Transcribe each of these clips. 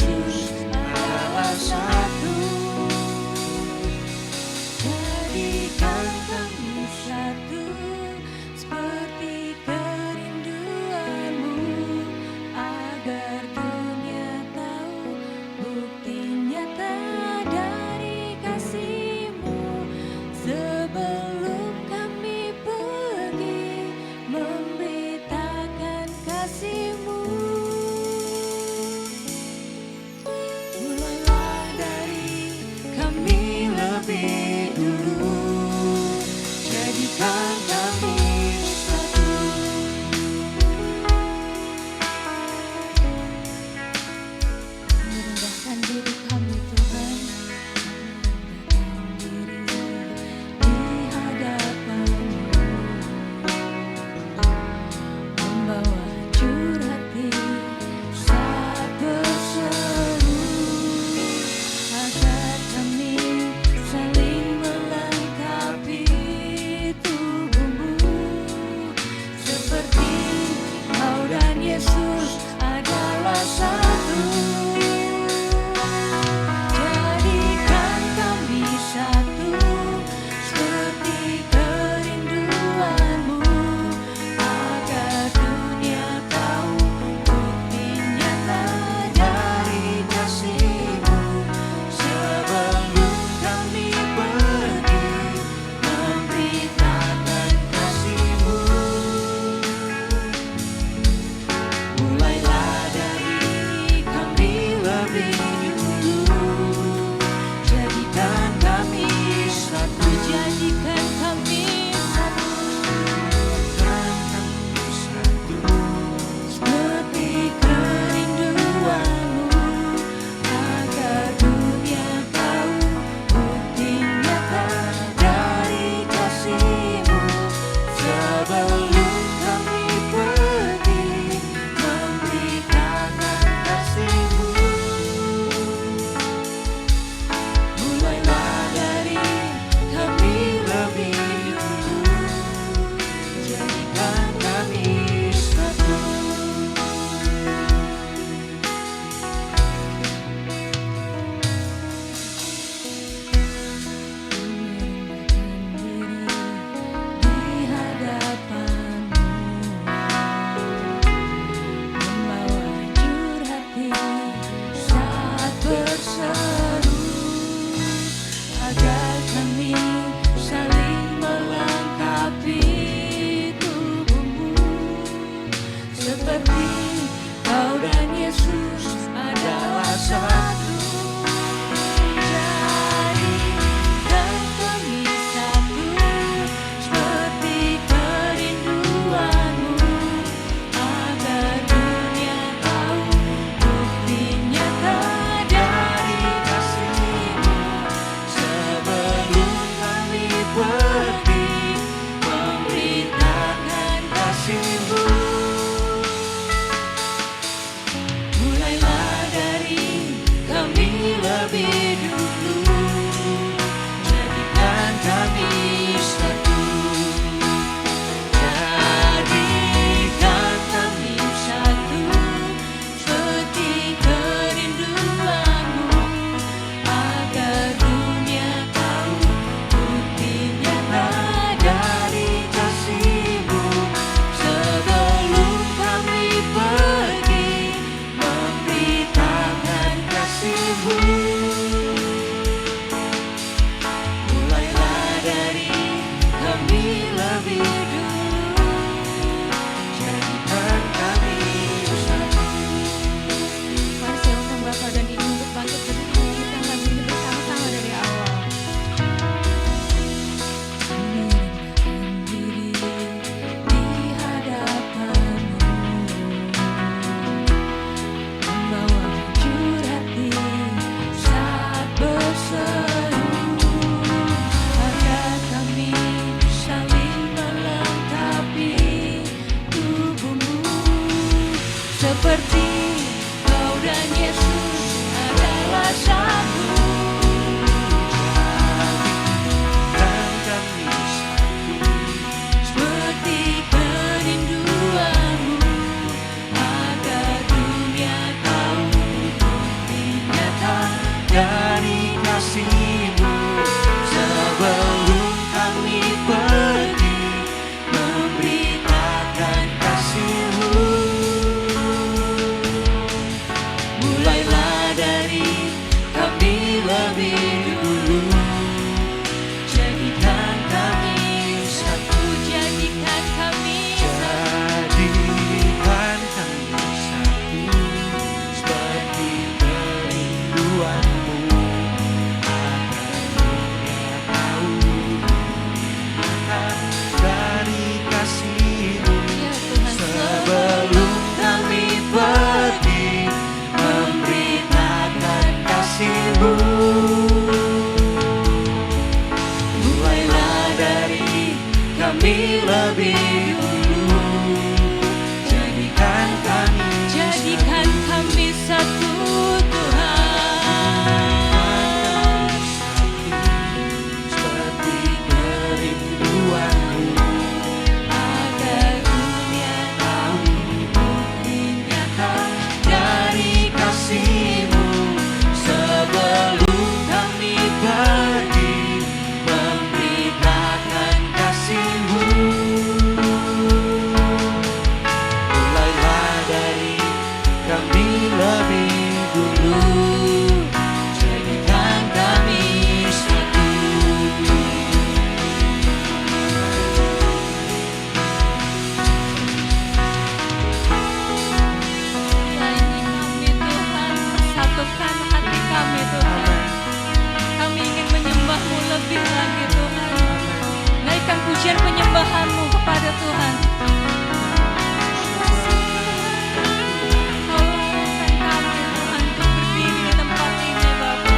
Yesus adalah satu. Jadikan kami satu seperti kerinduanmu, agar dunia tahu bukti nyata dari kasih-Mu. Sebelum kami pergi memberitakan kasih-Mu, mulailah dari naikkan pujian penyembahan-Mu kepada Tuhan. Kau lelahkan kami Tuhan untuk berdiri di tempat ini Bapa.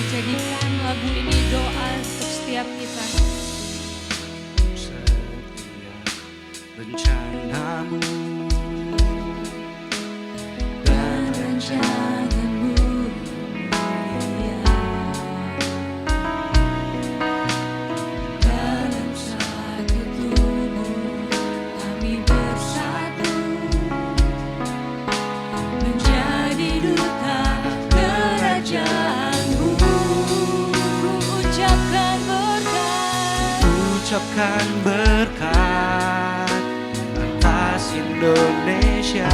Jadikan lagu ini doa untuk setiap kita. Setiap rencana-Mu dan rencana-Mu mulia. Dalam satu tubuh kami bersatu menjadi duta kerajaan-Mu. Ucapkan berkat atas Indonesia,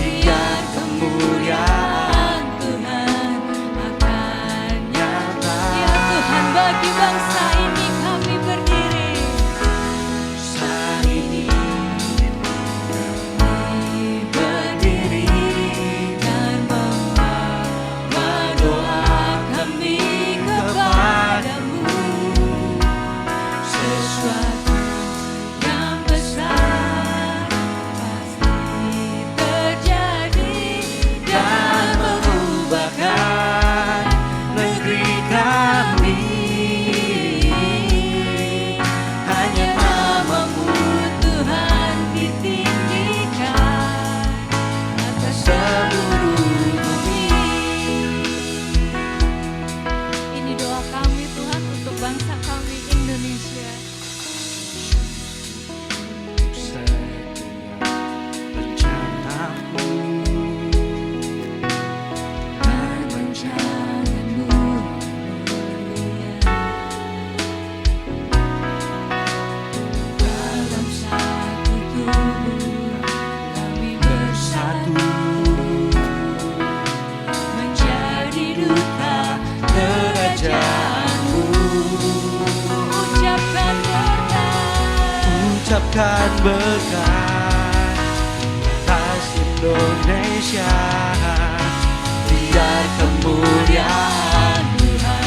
biar kemuliaan Tuhan akan nyata. Ya Tuhan, bagi bangsa ini kami berdiri. Saat ini Kami berdiri dan membawa doa kami kepadamu. Sesuatu yang besar pasti terjadi dan mengubahkan negeri kami. hanya nama-Mu Tuhan ditinggikan atas seluruh bumi. Ini doa kami Tuhan untuk bangsa kami Indonesia. Setiap rencana-Mu Dan rencana-Mu mulia. Dalam satu tubuh kami bersatu menjadi duta kerajaan-Mu. Ucapkan berkat. ucapkan berkat atas Indonesia, biar kemuliaan Tuhan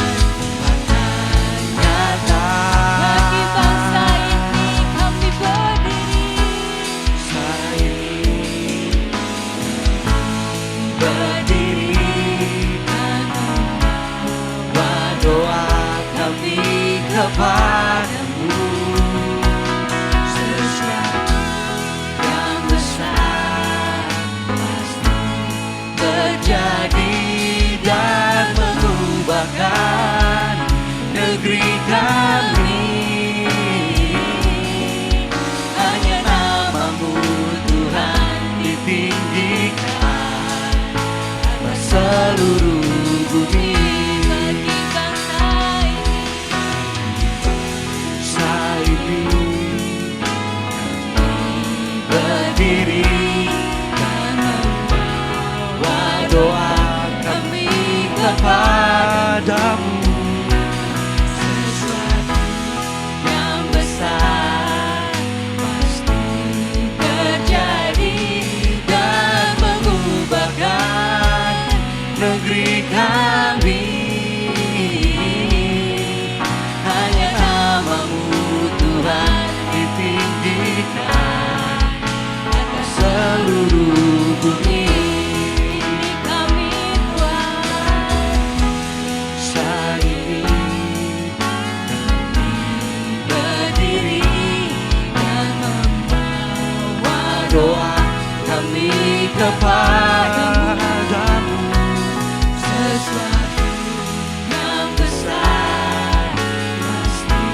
akan nyata. bagi bangsa ini kami berdiri. Saat ini berdiri Dan membawa doa kami kepadamu. sesuatu yang besar pasti Terjadi dan mengubahkan doa kami kepadamu, sesuatu yang besar pasti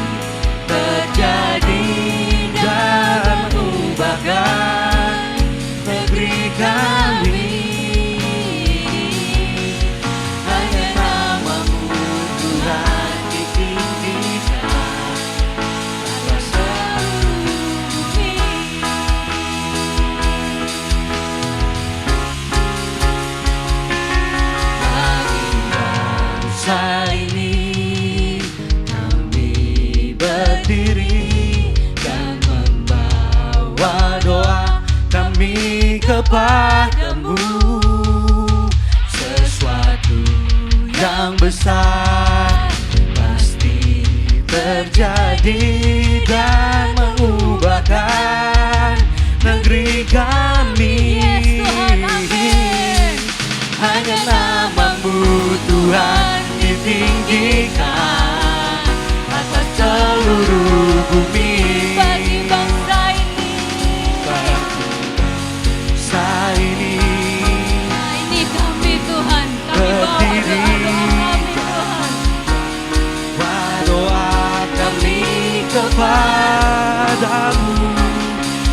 terjadi dan mengubahkan negeri kami. Hanya namamu Tuhan ditinggikan atas seluruh bumi. Bagi bangsa ini kami berdiri dan membawa doa kami kepadamu, sesuatu yang besar pasti terjadi dan mengubahkan negeri kami. Yes, Tuhan, amin. Hanya namamu Tuhan ditinggikan atas seluruh bumi. Bagi bangsa ini, Bangsa ini nah ini kami Tuhan, kami bawa berdiri, doa-doa kami Tuhan. doa kami kepadamu,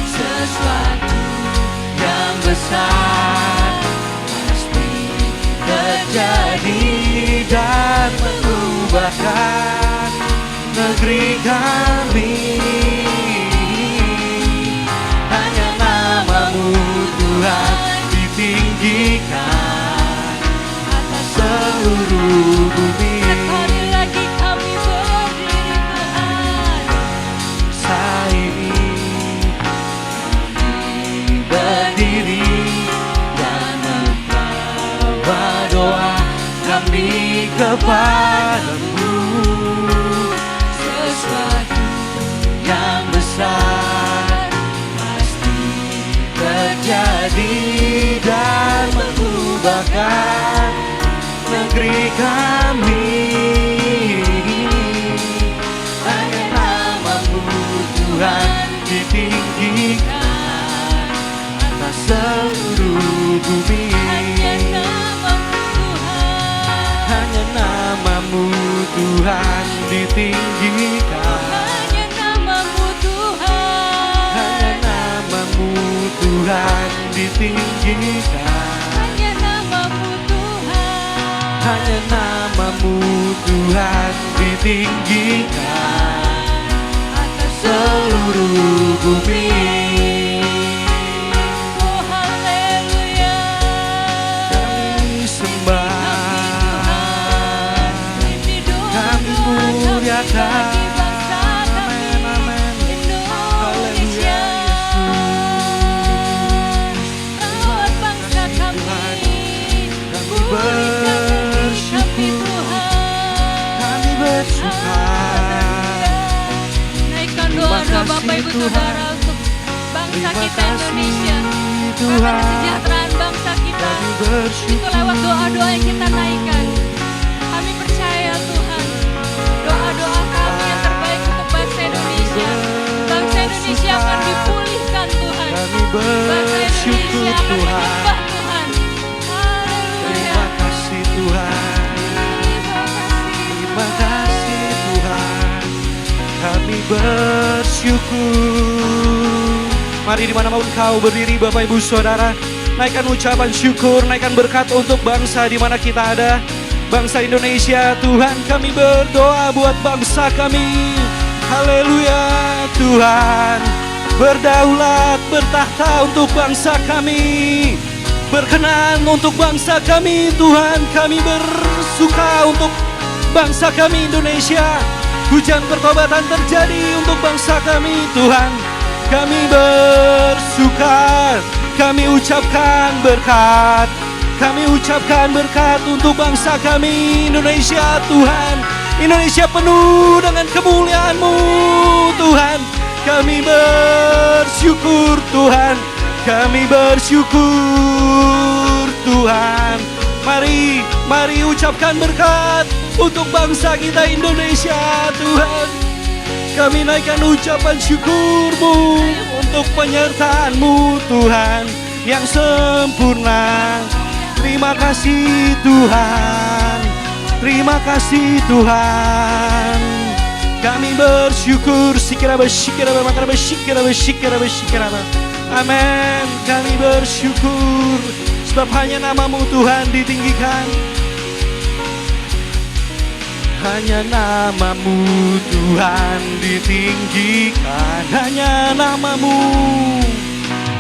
sesuatu yang besar pasti terjadi dan mengubahkan negeri kami. Hanya namamu Tuhan ditinggikan atas seluruh bumi. Sekali lagi kami berdiri Tuhan. Saat ini kami berdiri dan membawa doa kami kepadamu, sesuatu yang besar pasti terjadi dan mengubahkan negeri kami. Hanya namamu Tuhan ditinggikan atas seluruh bumi. Hanya namamu Tuhan. Hanya namamu Tuhan ditinggikan. Hanya namamu Tuhan. Hanya namamu Tuhan ditinggikan. Hanya namamu Tuhan. Hanya namamu Tuhan ditinggikan Atas seluruh bumi. Oh haleluya. Kami sembah, Ini doa kami kami muliakan. bagi bangsa kami Amin, amin. Indonesia. Rawat bangsa kami. Pulihkan negeri kami Tuhan. Kami bersuka. Naikkan doa-doa Bapak Ibu Saudara untuk bangsa kita Indonesia. Karena kesejahteraan bangsa kita itu lewat doa-doa yang kita naikkan. Kami percaya Tuhan, doa-doa kami yang terbaik untuk bangsa Indonesia. Bangsa Indonesia akan dipulihkan Tuhan. Kami Bangsa bersyukur Indonesia akan Tuhan. menyembah Tuhan. Haleluya. Terima kasih Tuhan. Terima kasih. Terima kasih Tuhan. Kami bersyukur. Mari dimanapun kau berdiri Bapak Ibu Saudara, naikkan ucapan syukur, naikkan berkat untuk bangsa di mana kita ada. Bangsa Indonesia, Tuhan kami berdoa buat bangsa kami. Haleluya, Tuhan berdaulat, bertahta untuk bangsa kami. Berkenan untuk bangsa kami, Tuhan kami bersuka untuk bangsa kami Indonesia. Hujan pertobatan terjadi untuk bangsa kami, Tuhan. Kami bersuka, kami ucapkan berkat. Kami ucapkan berkat untuk bangsa kami Indonesia, Tuhan. Indonesia penuh dengan kemuliaan-Mu, Tuhan. Kami bersyukur, Tuhan. Kami bersyukur, Tuhan. Mari ucapkan berkat untuk bangsa kita Indonesia, Tuhan. Kami naikkan ucapan syukur-Mu untuk penyertaan-Mu Tuhan yang sempurna. Terima kasih Tuhan, terima kasih Tuhan. Kami bersyukur, amin. Kami bersyukur sebab hanya nama-Mu Tuhan ditinggikan. Hanya nama-Mu Tuhan ditinggikan. Hanya nama-Mu,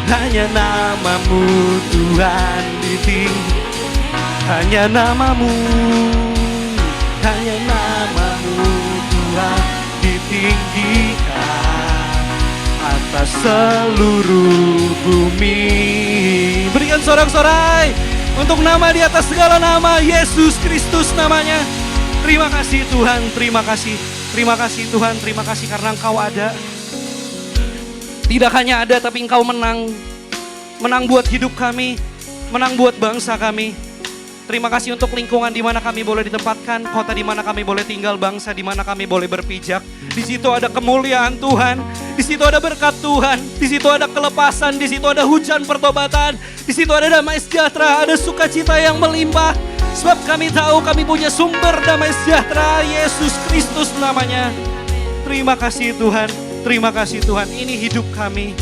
hanya nama-Mu Tuhan ditinggikan. Hanya nama-Mu, hanya nama-Mu Tuhan ditinggikan atas seluruh bumi. Berikan sorak-sorai untuk nama di atas segala nama, Yesus Kristus namanya. Terima kasih Tuhan, terima kasih. Terima kasih Tuhan, terima kasih karena Engkau ada. Tidak hanya ada tapi Engkau menang. Menang buat hidup kami, menang buat bangsa kami. Terima kasih untuk lingkungan di mana kami boleh ditempatkan, kota di mana kami boleh tinggal, bangsa di mana kami boleh berpijak. Di situ ada kemuliaan Tuhan, di situ ada berkat Tuhan, di situ ada kelepasan, di situ ada hujan pertobatan, di situ ada damai sejahtera, ada sukacita yang melimpah. Sebab kami tahu kami punya sumber damai sejahtera, Yesus Kristus namanya. Terima kasih Tuhan, terima kasih Tuhan. Ini hidup kami.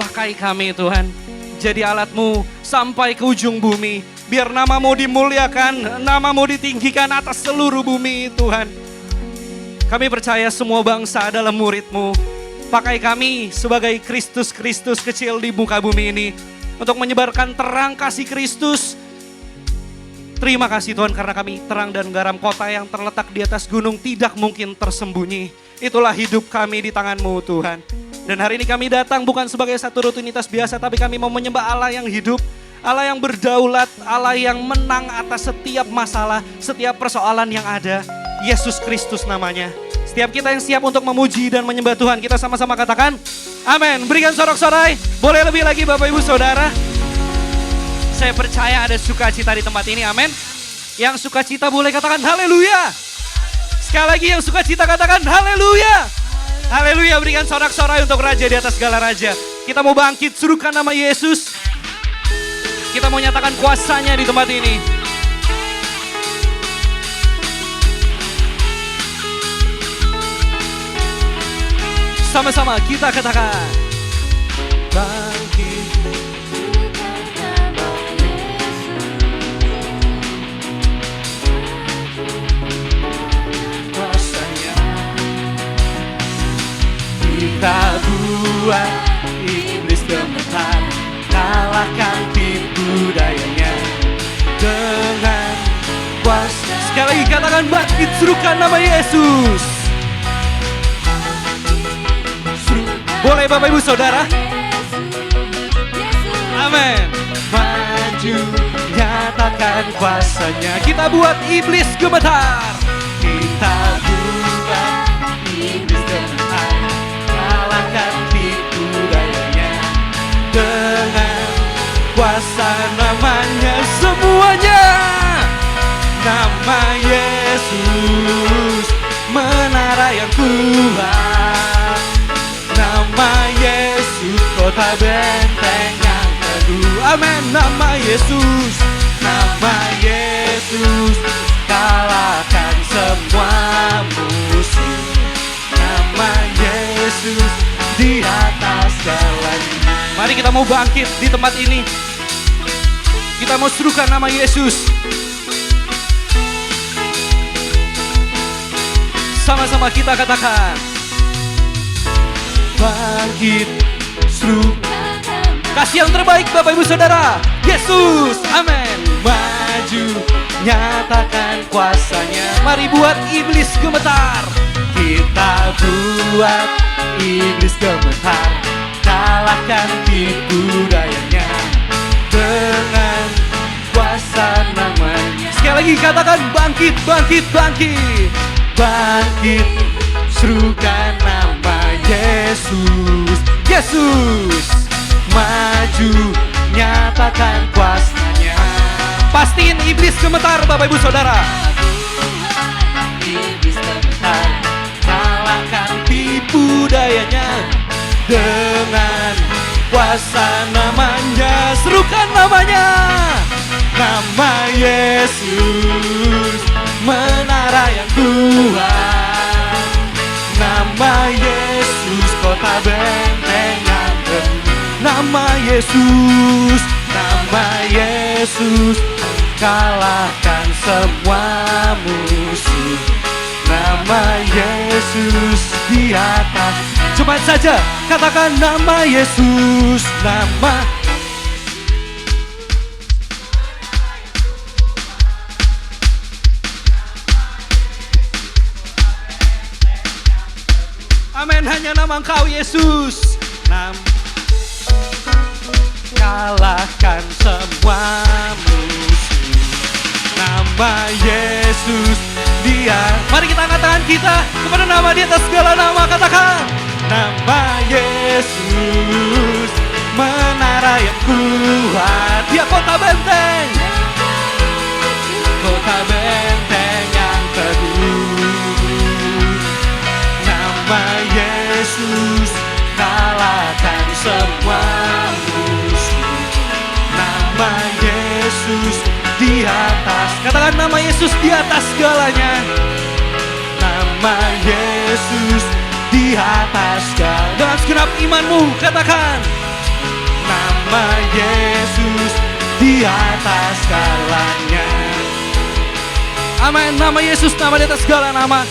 Pakai kami Tuhan, jadi alat-Mu sampai ke ujung bumi. Biar nama-Mu dimuliakan, nama-Mu ditinggikan atas seluruh bumi Tuhan. Kami percaya semua bangsa adalah murid-Mu. Pakai kami sebagai Kristus-Kristus kecil di muka bumi ini. Untuk menyebarkan terang kasih Kristus. Terima kasih Tuhan karena kami terang dan garam kota yang terletak di atas gunung tidak mungkin tersembunyi. Itulah hidup kami di tangan-Mu Tuhan. Dan hari ini kami datang bukan sebagai satu rutinitas biasa, tapi kami mau menyembah Allah yang hidup, Allah yang berdaulat, Allah yang menang atas setiap masalah, setiap persoalan yang ada. Yesus Kristus namanya. Setiap kita yang siap untuk memuji dan menyembah Tuhan, kita sama-sama katakan amin. Berikan sorak-sorai, boleh lebih lagi Bapak Ibu Saudara. Saya percaya ada sukacita di tempat ini, amin. Yang sukacita boleh katakan haleluya. Sekali lagi yang sukacita katakan haleluya. Haleluya, berikan sorak-sorai untuk Raja di atas segala Raja. Kita mau bangkit, suruhkan nama Yesus. Kita mau nyatakan kuasanya di tempat ini. Sama-sama kita katakan bangkit. Kita buat iblis gemetar, kalahkan tipu dayanya dengan kuasa. Sekali lagi katakan bangkit, serukan nama Yesus. Boleh Bapak Ibu Saudara? Amin. Maju, nyatakan kuasanya. Kita buat iblis gemetar. Kita buat iblis gemetar, kalahkan tipu dayanya dengan kuasa namanya. Semuanya nama Yesus, menara yang kuat. Nama Yesus, kota benteng yang teguh. Amin. Nama Yesus, nama Yesus, kalahkan semua musuh. Nama Yesus di atas segalanya. Mari kita mau bangkit di tempat ini. Kita mau serukan nama Yesus. Sama-sama kita katakan bangkit, seru. Kasih yang terbaik Bapak Ibu Saudara. Yesus, amin. Maju, nyatakan kuasanya. Mari buat iblis gemetar. Kita buat iblis gemetar, kalahkan tipu dayanya dengan kuasa namanya. Sekali lagi katakan bangkit, bangkit, bangkit. Bangkit, serukan nama Yesus. Yesus, maju, nyatakan kuasanya. Pastiin iblis gemetar Bapak Ibu Saudara. Iblis gemetar, kalahkan dengan kuasa namanya. Serukan namanya, nama Yesus, menara yang kuat. Nama Yesus, kota benteng yang teguh. Nama Yesus, nama Yesus, kalahkan semua musuh. Nama Yesus di atas. Cepat saja katakan nama Yesus, nama. Amin, hanya nama Engkau Yesus. Kalahkan semua musuh. Nama Yesus dia. Mari kita angkat tangan kita kepada nama di atas segala nama. Katakan nama Yesus, menara yang kuat. Dia kota benteng, kota benteng yang teguh. Nama Yesus, kalahkan semua musuh. Nama Yesus di atas. Katakan nama Yesus di atas segalanya. Nama Yesus di atas segala. Dengan segenap imanmu katakan nama Yesus di atas segalanya. Amin. Nama Yesus, nama di atas segala nama.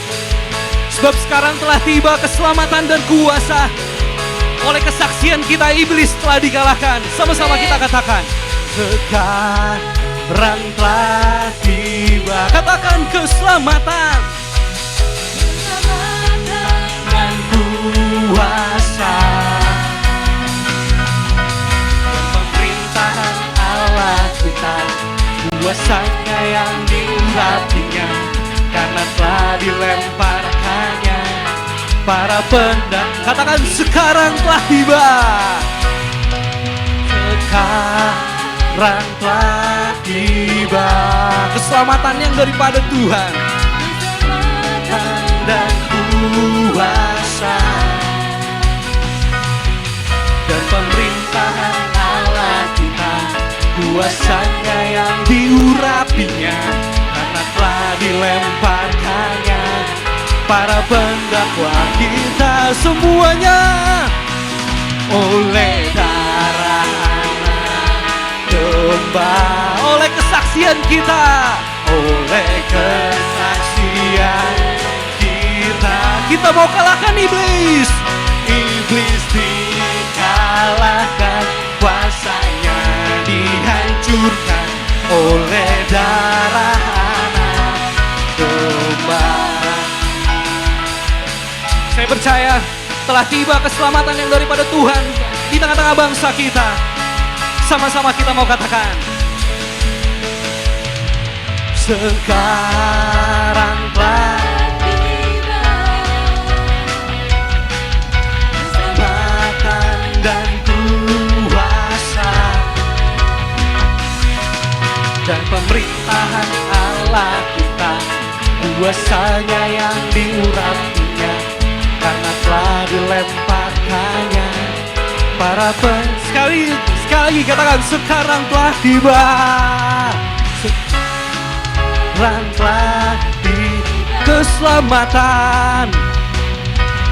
Sebab sekarang telah tiba keselamatan dan kuasa. Oleh kesaksian kita iblis telah dikalahkan. Sama-sama kita katakan sekarang telah tiba. Katakan keselamatan dan kuasa. Pemerintahan Allah kita, kuasanya yang diurapinya, karena telah dilemparkannya para pendak. Katakan sekarang telah tiba. Sekarang telah tiba keselamatan yang daripada Tuhan dan kuasa dan pemerintahan Allah kita, kuasanya yang diurapinya, karena telah dilemparkannya para pendakwa kita semuanya. Oleh darah domba, oleh kesaksian kita, oleh kesaksian kita mau kalahkan iblis. Iblis dikalahkan, kuasanya dihancurkan oleh darah anak domba. Saya percaya telah tiba keselamatan yang daripada Tuhan di tengah-tengah bangsa kita. Sama-sama kita mau katakan sekarang telah tiba keselamatan dan kuasa dan pemerintahan Allah kita, kuasanya yang diurapinya, karena telah dilemparkannya para sekali lagi katakan sekarang telah tiba. Sekarang telah tiba keselamatan,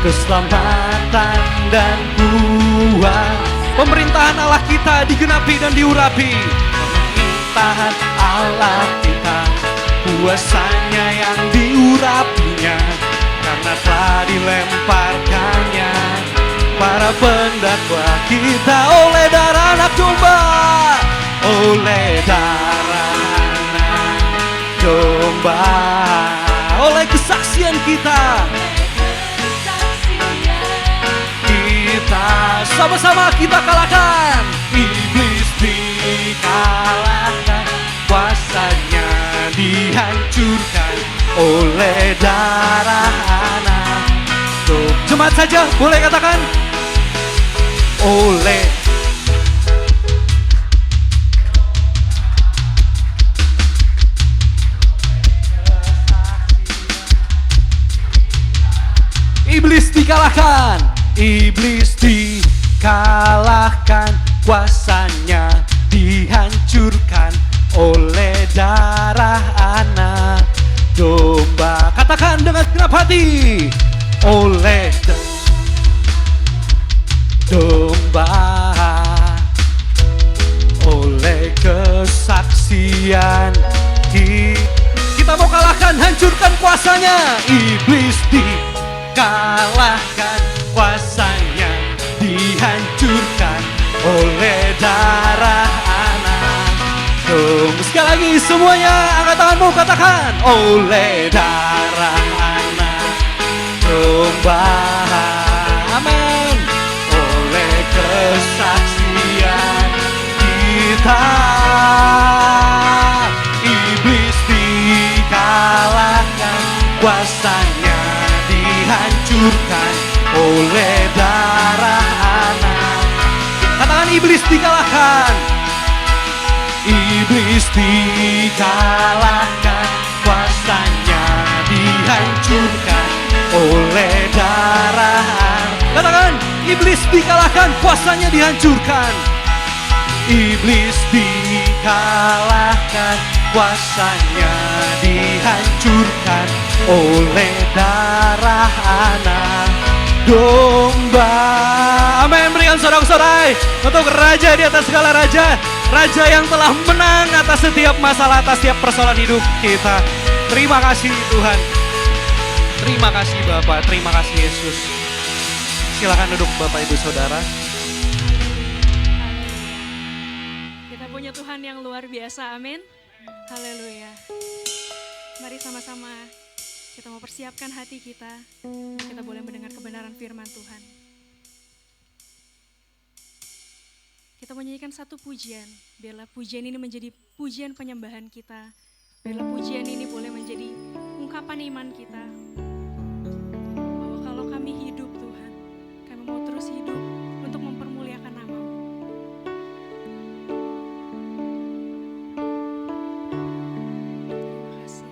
keselamatan dan kuasa. Pemerintahan Allah kita digenapi dan diurapi. Pemerintahan Allah kita, kuasanya yang diurapinya, karena telah dilemparkannya para pendakwa kita oleh darah anak domba, oleh darah anak domba, oleh kesaksian kita. Kita sama-sama kita kalahkan iblis, dikalahkan, kuasanya dihancurkan oleh darah anak domba. Jemaat saja boleh katakan oleh iblis dikalahkan, iblis dikalahkan. dikalahkan, kuasanya dihancurkan oleh darah anak domba. Katakan dengan genap hati, oleh domba, oleh kesaksian kita mau kalahkan, hancurkan kuasanya. Iblis dikalahkan, kuasanya dihancurkan oleh darah anak domba. Sekali lagi semuanya angkat tanganmu, katakan, oleh darah anak domba. Amin. Oleh kesaksian kita, iblis dikalahkan, kuasanya dihancurkan oleh darah anak. Katakan, iblis dikalahkan. Iblis dikalahkan, kuasanya dihancurkan oleh darah anak. Katakan, iblis dikalahkan, kuasanya dihancurkan. Iblis dikalahkan, kuasanya dihancurkan oleh darah anak domba. Amin. Berikan sorak-sorai untuk Raja di atas segala raja, Raja yang telah menang atas setiap masalah, atas setiap persoalan hidup kita. Terima kasih Tuhan. Terima kasih Bapak, terima kasih Yesus. Silakan duduk Bapak Ibu Saudara. Kita punya Tuhan yang luar biasa, amin. Haleluya. Mari sama-sama kita mau persiapkan hati kita, kita boleh mendengar kebenaran firman Tuhan. Kita menyanyikan satu pujian, biarlah pujian ini menjadi pujian penyembahan kita. Biarlah pujian ini boleh menjadi ungkapan iman kita, bahwa kalau kami hidup Tuhan, kami mau terus hidup untuk mempermuliakan nama-Mu. Terima kasih.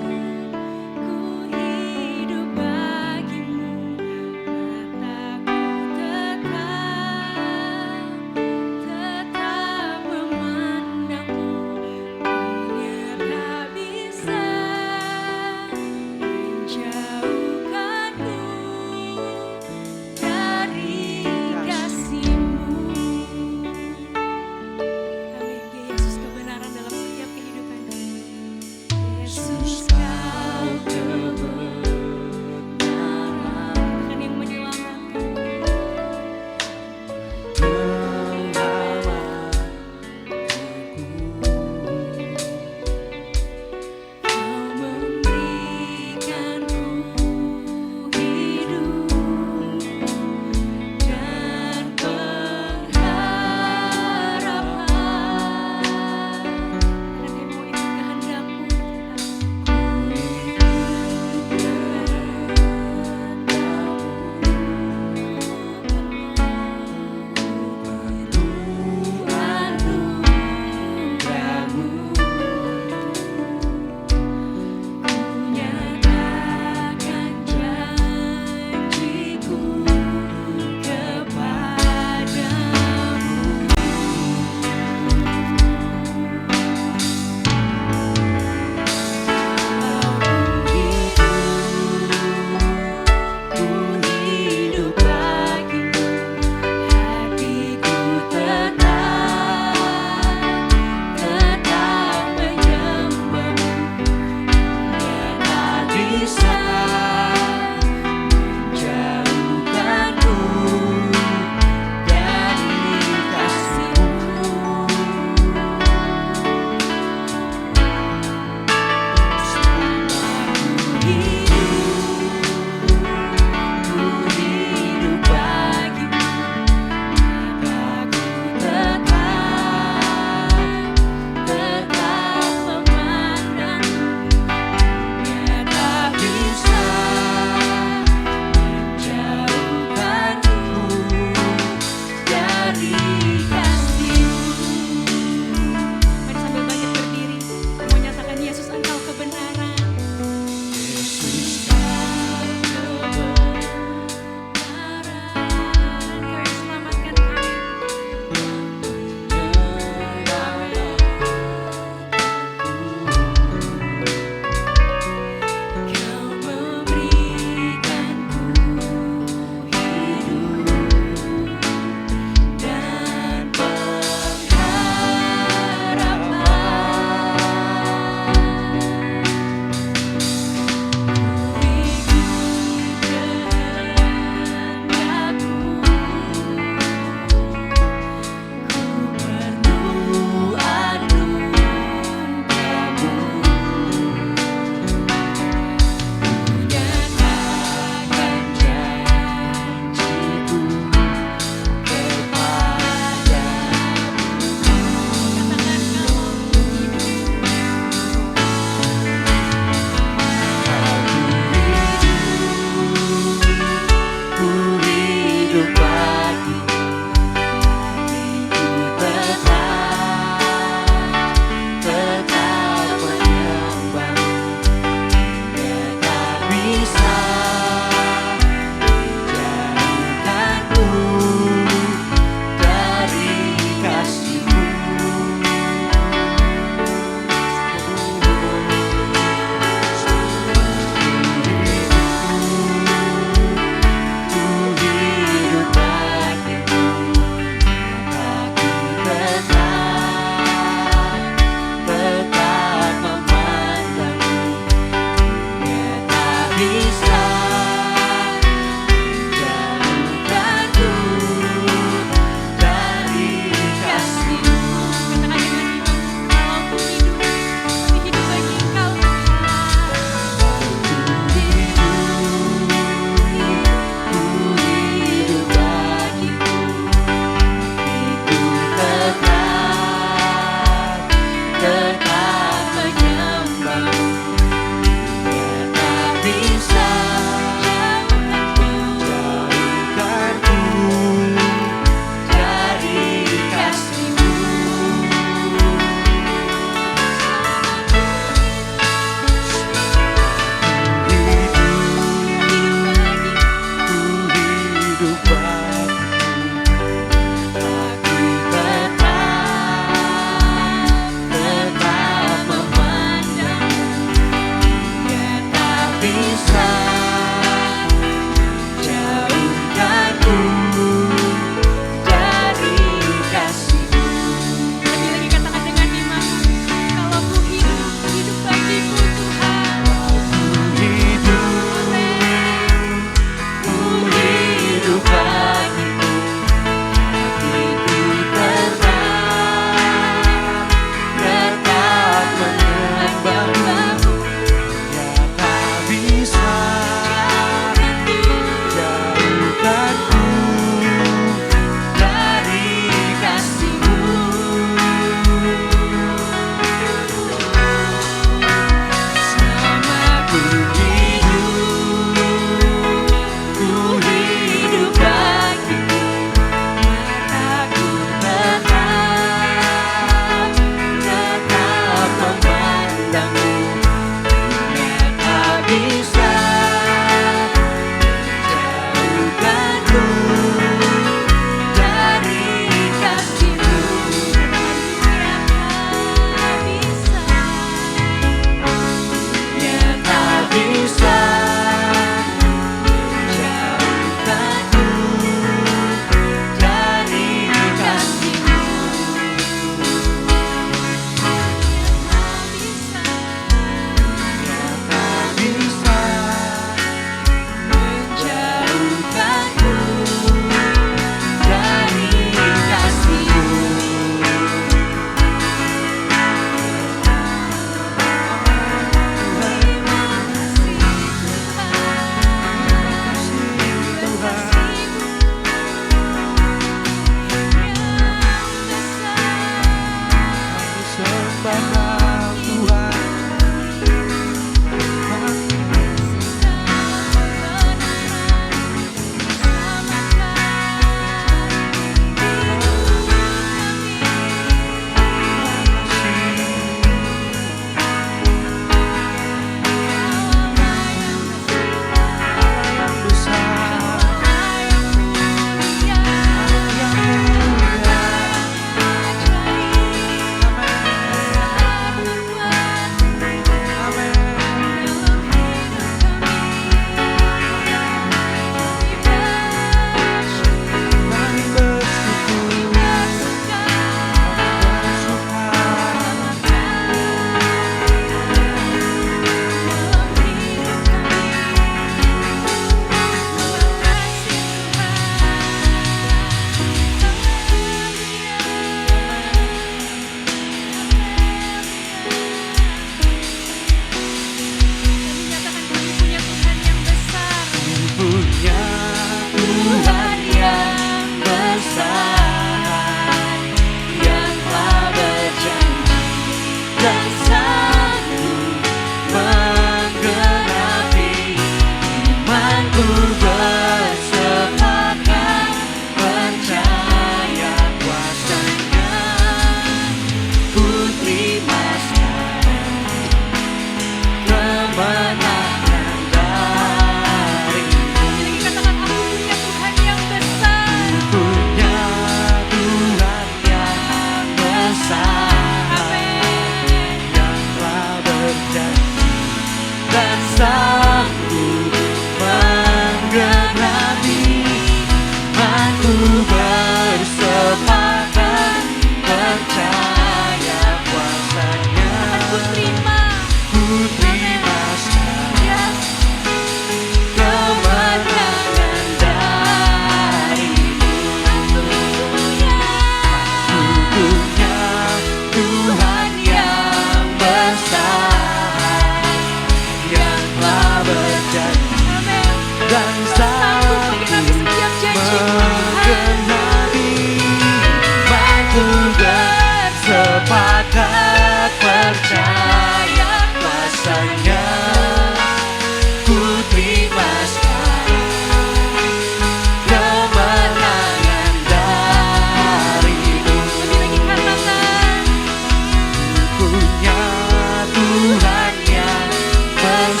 dan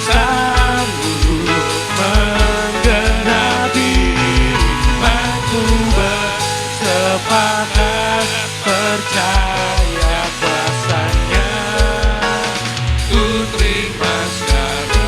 sanggup menggenapi imanku bersepakat percaya kuasanya ku terima sekarang.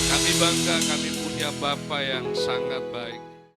Kami bangga kami punya Bapa yang sangat baik.